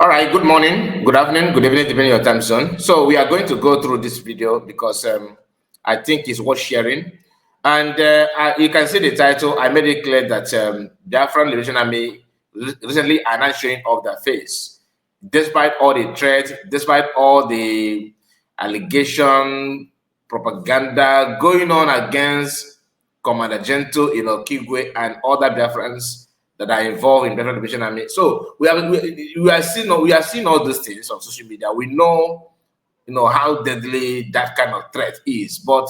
All right, good morning, good afternoon, good evening, depending on your time zone. So we are going to go through this video because I think it's worth sharing. And you can see the title. I made it clear that Biafra Liberation Army recently are not showing off their face. Despite all the threats, despite all the allegation, propaganda going on against Commander Gento, Kigwe, and other Biafrans that are involved in Biafra Liberation Army. So we are seeing all these things on social media. We know, how deadly that kind of threat is. But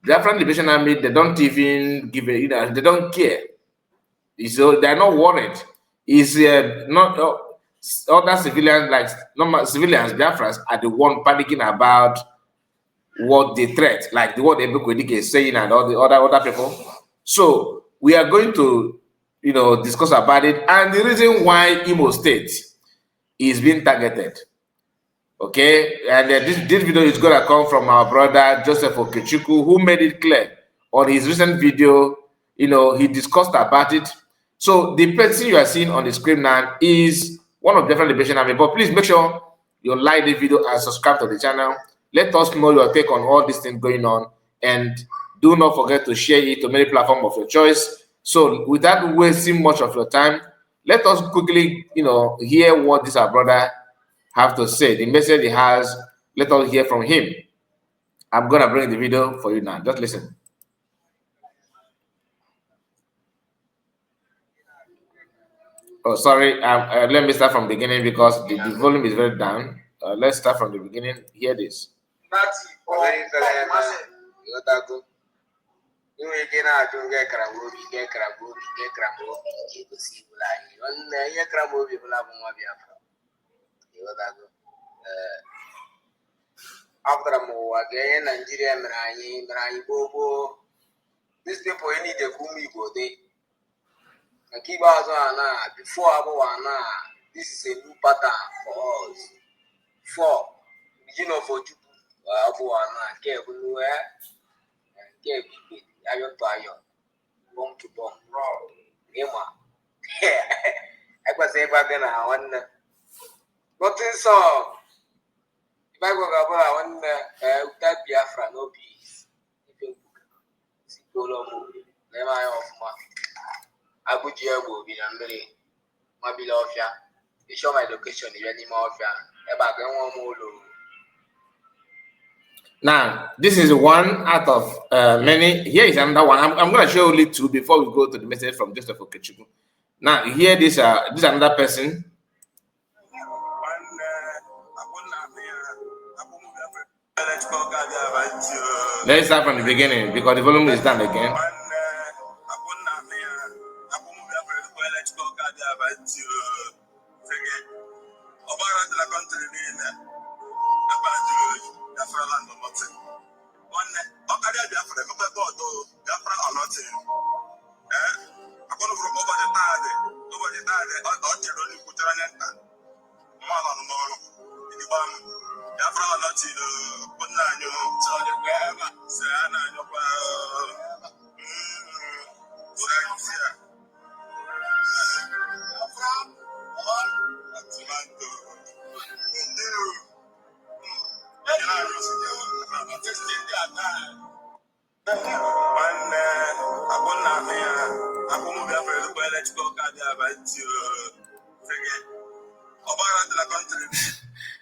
Biafra Liberation Army, they don't even give a, they don't care. So they're not worried. Is not other civilians, like normal civilians, Biafrans are the one panicking about what the threat, like what Ebukwedik is saying and all the other people. So we are going to, discuss about it and the reason why Imo State is being targeted. Okay, and this video is going to come from our brother Joseph Okechukwu, who made it clear on his recent video. He discussed about it. So the person you are seeing on the screen now is one of the different Liberation Army. But please make sure you like the video and subscribe to the channel. Let us know your take on all these things going on, and do not forget to share it to many platforms of your choice. So without wasting much of your time, let us quickly, hear what this our brother have to say. The message he has, let us hear from him. I'm gonna bring the video for you now. Just listen. Oh, sorry. Let me start from the beginning because the volume is very down. Let's start from the beginning. Hear this. After again, Nigeria, Bobo. These people need a kumi go they. Before Abuana, this is a new pattern for us. For for Abuana, Kebulu, Kebi, Ayo Tayo, bomb to bomb, Emma. I was able to one. But so. Bible about one that Biafra no peace. Never of ma. Abuja will be under Mabilofia. You show my location in any mafia. About one. Now, this is one out of many. Here is another one. I'm going to show only two before we go to the message from Joseph Okechukwu. Now, here this is another person. Let's start from the beginning because the volume is down again.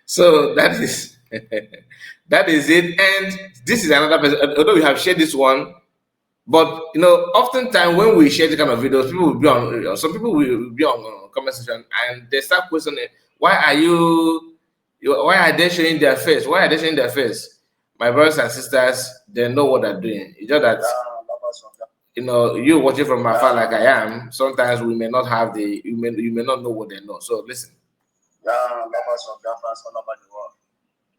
So that is that is it, and this is another person. Although we have shared this one, but oftentimes when we share this kind of videos, people will be on. Some people will be on comment section and they start questioning, why are they showing their face? Why are they showing their face? My brothers and sisters, they know what they're doing. It's just that you watching from afar like I am. Sometimes we may not have you may not know what they know. So listen. Lovers of Biafrans all over the world.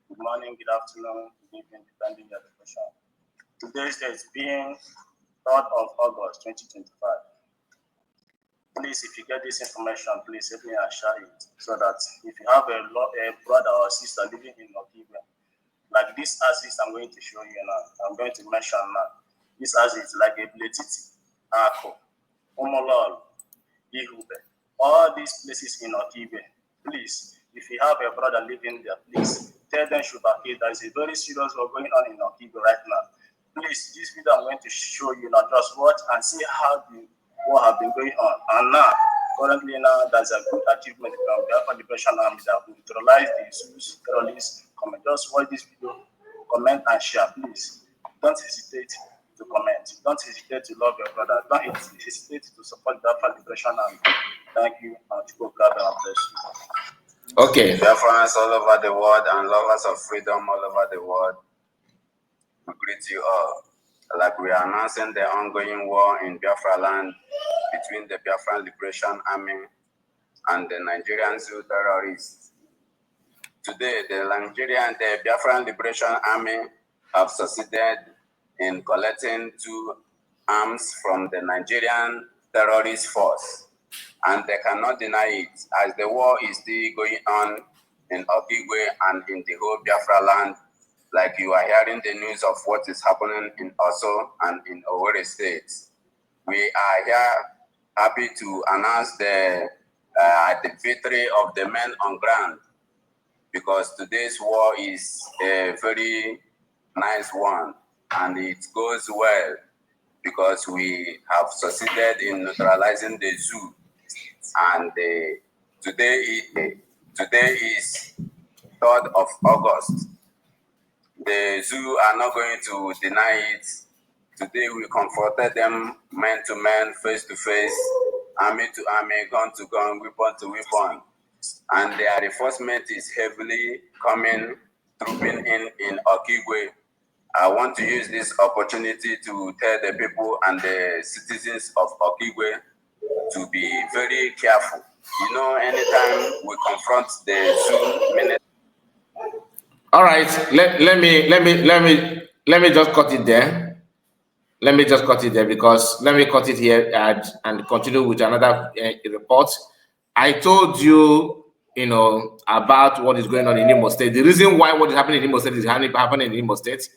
Good morning, good afternoon, good evening, depending on your location. Today's date being 3rd of August 2025. Please, if you get this information, please help me and share it so that if you have a brother or sister living in Nigeria, like this axis I'm going to show you now, I'm going to mention now. This axis is like a Bletiti, Ako, Omolol, Ihube, all these places in Nigeria. Please, If you have a brother living there, please tell them Shubaki. There is a very serious war going on in Okigwe right now. Please, this video I'm going to show you now. Just watch and see how the war have been going on. And now, currently now, there's a good achievement from Biafra Liberation Army that will neutralize the Zeus terrorists. Comment. Just watch this video, comment and share, please. Don't hesitate to comment. Don't hesitate to love your brother. Don't hesitate to support Biafra Liberation Army. Thank you, and God bless you. Okay. Biafrans all over the world and lovers of freedom all over the world, we greet you all. Like we are announcing the ongoing war in Biafra land between the Biafran Liberation Army and the Nigerian Zoo terrorists. Today, the Biafran Liberation Army have succeeded in collecting 2 arms from the Nigerian terrorist force, and they cannot deny it, as the war is still going on in Okigwe and in the whole Biafra land. Like you are hearing the news of what is happening in Oso and in Owerri State. We are here happy to announce the victory of the men on ground, because today's war is a very nice one, and it goes well because we have succeeded in neutralizing the zoo. And today is 3rd of August. The zoo are not going to deny it. Today we confronted them man to man, face to face, army to army, gun to gun, weapon to weapon. And their reinforcement is heavily trooping in Okigwe. I want to use this opportunity to tell the people and the citizens of Okigwe to be very careful. You know, anytime we confront the zoo minister. All right, let me just cut it there. Let me just cut it there, because let me cut it here and continue with another report. I told you, about what is going on in Imo State. The reason why what is happening in Imo State is happening in Imo State.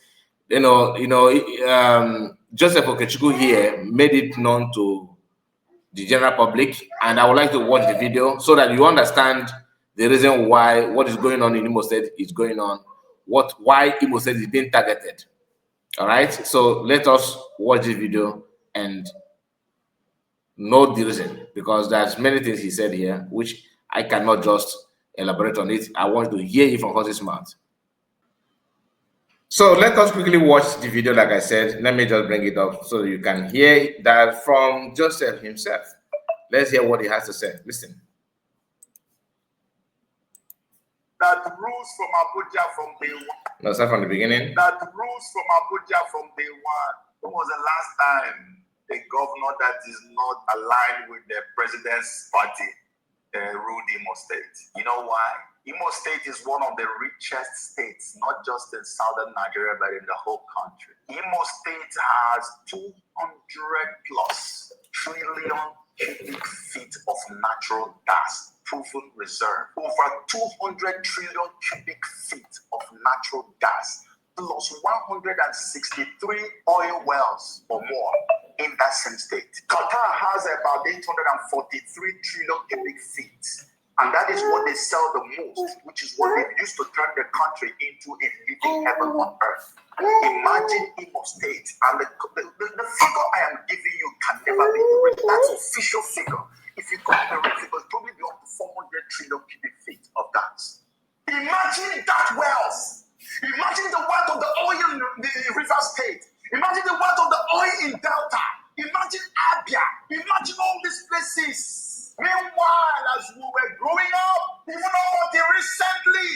Joseph Okechukwu here made it known to the general public, and I would like to watch the video so that you understand the reason why what is going on in Imo State is going on, why Imo State is being targeted. All right, so let us watch the video and know the reason, because there's many things he said here which I cannot just elaborate on it. I want to hear it from horse's mouth. So let us quickly watch the video. Like I said, let me just bring it up so you can hear that from Joseph himself. Let's hear what he has to say. Listen. That rules from Abuja from day one. No, start from the beginning. That rules from Abuja from day one. When was the last time a governor that is not aligned with the president's party ruled Imo State? You know why? Imo State is one of the richest states, not just in southern Nigeria, but in the whole country. Imo State has 200+ trillion cubic feet of natural gas, proven reserve. Over 200 trillion cubic feet of natural gas, plus 163 oil wells or more in that same state. Qatar has about 843 trillion cubic feet. And that is what they sell the most, which is what they used to turn the country into a living heaven on earth. Imagine Imo State, and the figure I am giving you can never be the real. That's official figure. If you compare the figure, it's probably be up to 400 trillion cubic feet of gas. Imagine that wealth. Imagine the wealth of the oil in the River State. Imagine the wealth of the oil in Delta. Imagine Abia. Imagine all these places. Meanwhile, as we were growing up, even until recently,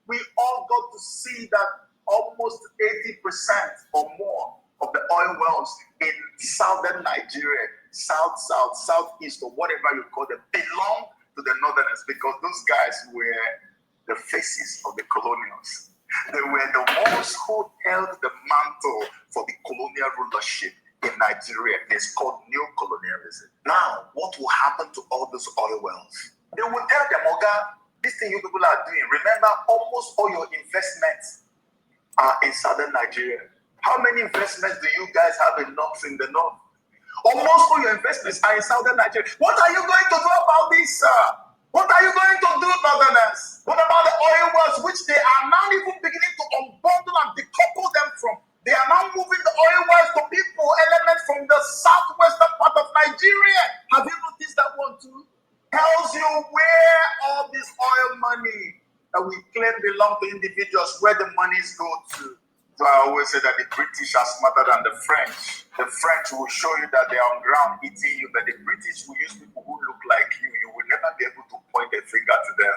we all got to see that almost 80% or more of the oil wells in southern Nigeria, southeast, or whatever you call them, belong to the northerners, because those guys were the faces of the colonials. They were the ones who held the mantle for the colonial rulership in Nigeria. It's called neo-colonialism. Now, what will happen to all those oil wells? They will tell them, Oga, this thing you people are doing, remember, almost all your investments are in southern Nigeria. How many investments do you guys have in the north? Almost all your investments are in southern Nigeria. What are you going to do about this, sir? What are you going to do, northerners? What tells you where all this oil money that we claim belong to individuals, where the monies go to. So I always say that the British are smarter than the French. The French will show you that they are on ground eating you, but the British will use people who look like you. You will never be able to point a finger to them.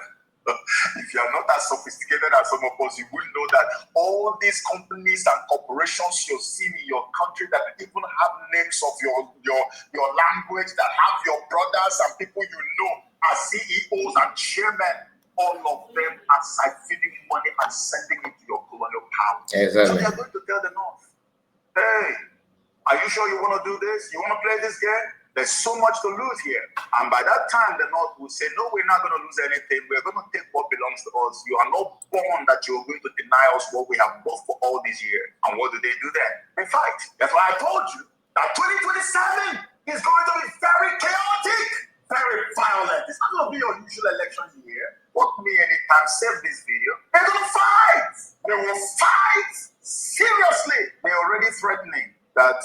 If you are not as sophisticated as some of us, you will know that all these companies and corporations you're seeing in your country that even have names of your language, that have your brothers and people you know as CEOs and chairmen, all of them are siphoning money and sending it to your colonial power. Exactly. So they are going to tell the North, hey, are you sure you want to do this? You want to play this game? There's so much to lose here. And by that time, the North will say, no, we're not going to lose anything. We're going to take what belongs to us. You are not born that you're going to deny us what we have worked for all these years. And what do they do then? They fight. That's why I told you that 2027 is going to be very chaotic, very violent. It's not going to be your usual election year. What me anytime, save this video. They're going to fight. They will fight seriously. They're already threatening that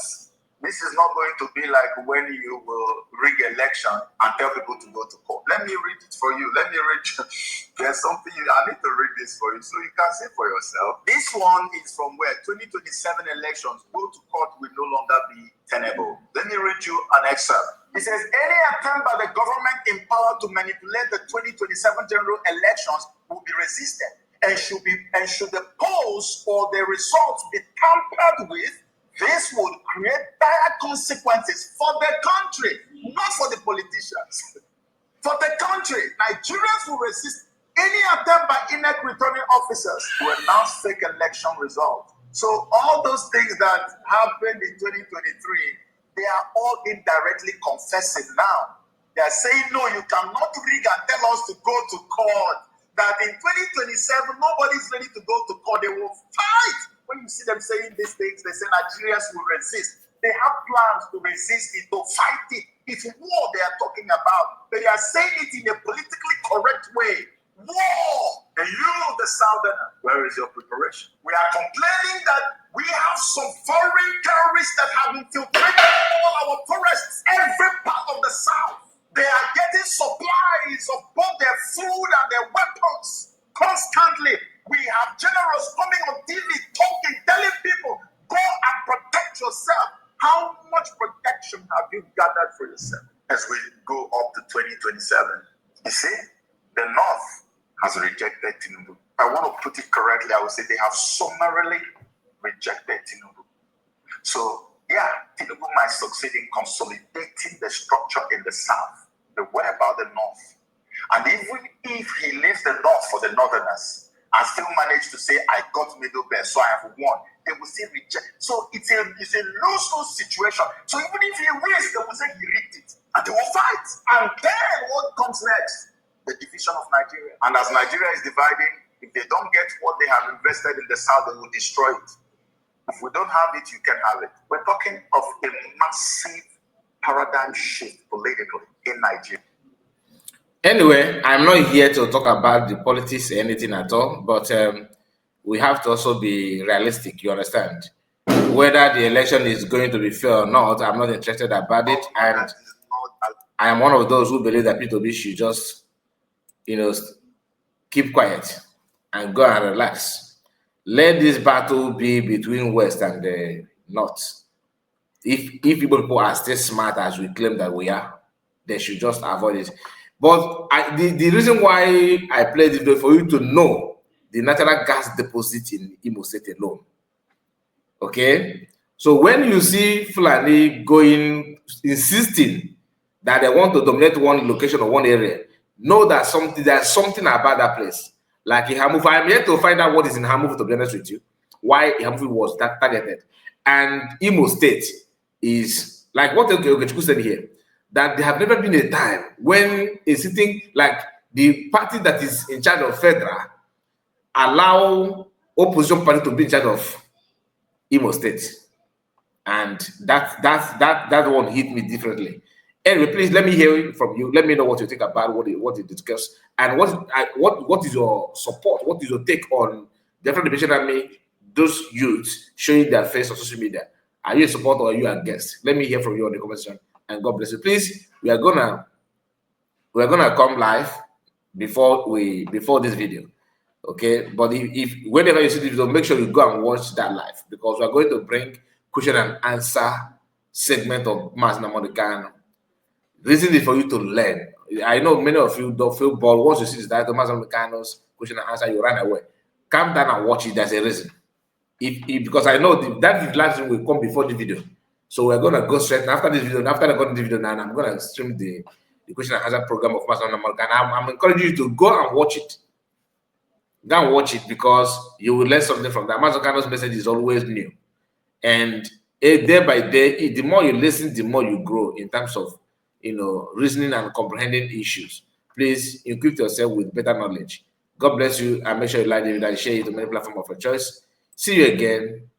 this is not going to be like when you will rig election and tell people to go to court. Let me read it for you. Let me read. There's something I need to read this for you so you can see for yourself. This one is from where 2027 elections, go to court will no longer be tenable. Let me read you an excerpt. It says, any attempt by the government in power to manipulate the 2027 general elections will be resisted and should the polls or the results be tampered with, this would create dire consequences for the country, not for the politicians. For the country, Nigerians will resist any attempt by INEC returning officers to announce fake election results. So all those things that happened in 2023, they are all indirectly confessing now. They are saying, no, you cannot rig and tell us to go to court. That in 2027, nobody's ready to go to court. They will fight. When you see them saying these things, they say Nigerians will resist. They have plans to resist it, to fight it. It's war they are talking about. But they are saying it in a politically correct way. War! And you, the Southerner, where is your preparation? We are complaining that we have some foreign terrorists that have infiltrated all our forests, every part of the South. They are getting supplies of both their food and their weapons constantly. We have generals coming on TV talking, telling people, go and protect yourself. How much protection have you gathered for yourself as we go up to 2027? You see, the North has rejected Tinubu. I want to put it correctly. I would say they have summarily rejected Tinubu. So, yeah, Tinubu might succeed in consolidating the structure in the South. But what about the North? And even if he leaves the North for the Northerners and still manage to say, I got middle best, so I have won, they will still reject. So it's a lose-lose situation. So even if he wins, they will say he rigged it. And they will fight. And then what comes next? The division of Nigeria. And as Nigeria is dividing, if they don't get what they have invested in the South, they will destroy it. If we don't have it, you can have it. We're talking of a massive paradigm shift politically in Nigeria. Anyway, I'm not here to talk about the politics or anything at all, but we have to also be realistic, you understand? Whether the election is going to be fair or not, I'm not interested about it. And I am one of those who believe that P2B should just, keep quiet and go and relax. Let this battle be between West and the North. If people are still smart as we claim that we are, they should just avoid it. But the reason why I played this video for you to know the natural gas deposit in Imo State alone. Okay? So when you see Fulani insisting that they want to dominate one location or one area, know that there's something about that place. Like Ihamufu, I'm yet to find out what is in Ihamufu, to be honest with you, why Ihamufu was that targeted. And Imo State is, like what Okechukwu said here, that there have never been a time when a sitting, like the party that is in charge of Federal, allow opposition party to be in charge of Imo State. And that one hit me differently. Anyway, please let me hear from you. Let me know what you think about what you discussed, and what is your support? What is your take on the Liberation Army, those youths showing their face on social media? Are you a supporter or are you against? Let me hear from you on the comment section, and God bless you. Please, we are gonna we're gonna come live before this video. Okay, but if whenever you see this video, make sure you go and watch that live, because we're going to bring question and answer segment of Master Namodekano. Reason is for you to learn. I know many of you don't feel bored. Once you see this title, Master Namodekano's question and answer, you run away. Come down and watch it. There's a reason. If because I know that live stream will come before the video, so we're gonna go straight after this video. After I got the video now, I'm gonna stream the question and answer program of Master Namodekano. I'm encouraging you to go and watch it. Go and watch it, because you will learn something from that. Master Namodekano's message is always new, and day by day, the more you listen, the more you grow in terms of reasoning and comprehending issues. Please equip yourself with better knowledge. God bless you, and make sure you like the video and share it to many platforms of your choice. See you again